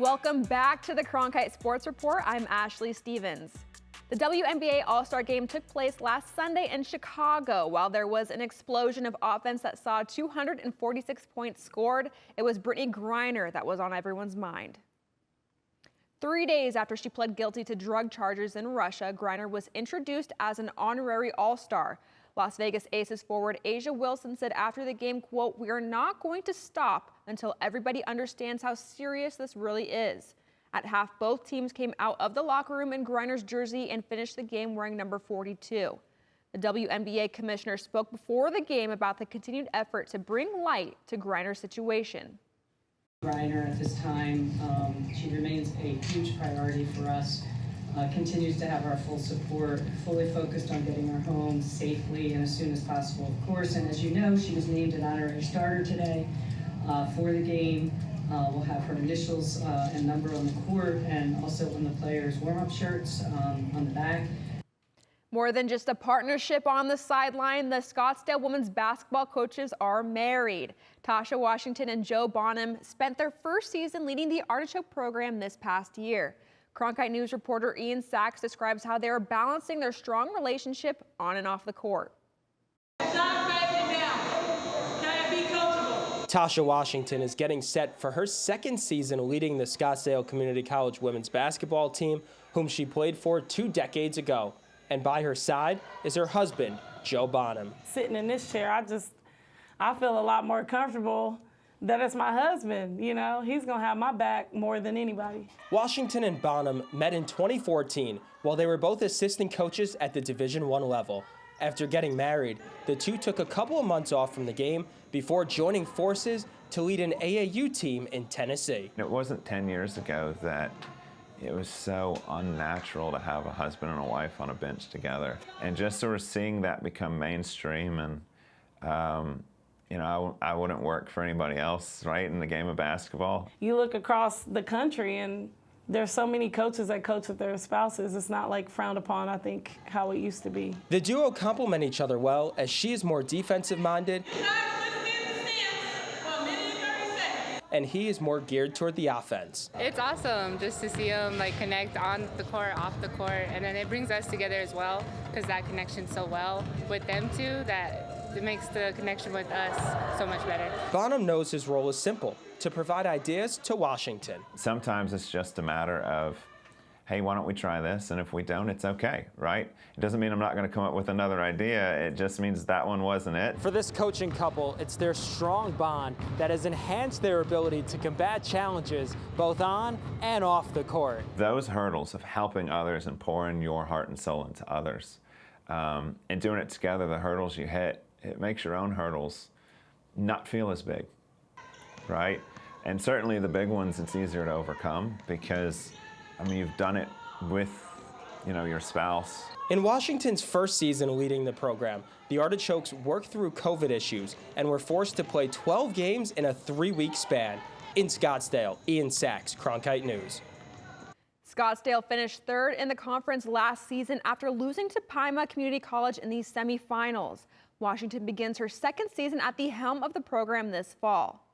Welcome back to the Cronkite Sports Report. I'm Ashley Stevens. The WNBA All-Star Game took place last Sunday in Chicago. While there was an explosion of offense that saw 246 points scored, it was Britney Griner that was on everyone's mind. 3 days after she pled guilty to drug charges in Russia, Griner was introduced as an honorary All-Star. Las Vegas Aces forward A'ja Wilson said after the game, quote, "We are not going to stop until everybody understands how serious this really is." At half, both teams came out of the locker room in Griner's jersey and finished the game wearing number 42. The WNBA commissioner spoke before the game about the continued effort to bring light to Griner's situation. Griner at this time, she remains a huge priority for us, continues to have our full support, fully focused on getting her home safely and as soon as possible, of course. And as you know, she was named an honorary starter today for the game. We'll have her initials and number on the court and also on the players' warm-up shirts on the back. More than just a partnership on the sideline, the Scottsdale women's basketball coaches are married. Tasha Washington and Joe Bonham spent their first season leading the Artichoke program this past year. Cronkite News reporter Ian Sachs describes how they are balancing their strong relationship on and off the court. Tasha Washington is getting set for her second season leading the Scottsdale Community College women's basketball team, whom she played for 2 decades ago. And by her side is her husband, Joe Bonham. Sitting in this chair, I feel a lot more comfortable that it's my husband. You know, he's gonna have my back more than anybody. Washington and Bonham met in 2014 while they were both assistant coaches at the Division I level. After getting married, the two took a couple of months off from the game before joining forces to lead an AAU team in Tennessee. It wasn't 10 years ago that it was so unnatural to have a husband and a wife on a bench together. And just sort of seeing that become mainstream, and you know, I wouldn't work for anybody else, right, in the game of basketball. You look across the country and there's so many coaches that coach with their spouses. It's not like frowned upon, I think, how it used to be. The duo complement each other well, as she is more defensive minded and he is more geared toward the offense. It's awesome just to see them like connect on the court, off the court, and then it brings us together as well because that connection's so well with them two that it makes the connection with us so much better. Bonham knows his role is simple, to provide ideas to Washington. Sometimes it's just a matter of, hey, why don't we try this? And if we don't, it's okay, right? It doesn't mean I'm not going to come up with another idea. It just means that one wasn't it. For this coaching couple, it's their strong bond that has enhanced their ability to combat challenges both on and off the court. Those hurdles of helping others and pouring your heart and soul into others, and doing it together, the hurdles you hit, it makes your own hurdles not feel as big, right? And certainly the big ones, it's easier to overcome because, I mean, you've done it with, you know, your spouse. In Washington's first season leading the program, the Artichokes worked through COVID issues and were forced to play 12 games in a 3-week span. In Scottsdale, Ian Sachs, Cronkite News. Scottsdale finished third in the conference last season after losing to Pima Community College in the semifinals. Washington begins her second season at the helm of the program this fall.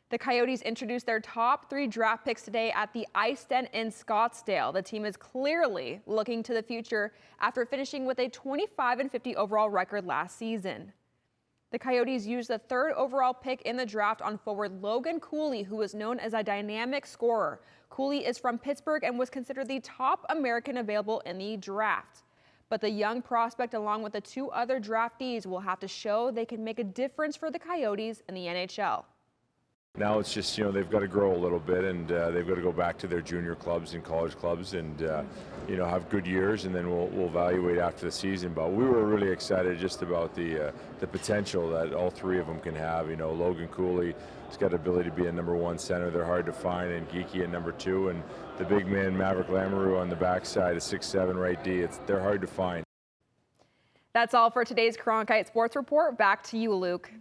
The Coyotes introduced their top 3 draft picks today at the Ice Den in Scottsdale. The team is clearly looking to the future after finishing with a 25-50 overall record last season. The Coyotes used the 3rd overall pick in the draft on forward Logan Cooley, who is known as a dynamic scorer. Cooley is from Pittsburgh and was considered the top American available in the draft. But the young prospect, along with the 2 other draftees, will have to show they can make a difference for the Coyotes in the NHL. Now it's just, you know, they've got to grow a little bit, and they've got to go back to their junior clubs and college clubs and, you know, have good years, and then we'll evaluate after the season. But we were really excited just about the potential that all 3 of them can have. You know, Logan Cooley has got the ability to be a #1 center. They're hard to find, and Geeky at #2. And the big man, Maverick Lamoureux, on the backside, a 6'7" right D. They're hard to find. That's all for today's Cronkite Sports Report. Back to you, Luke.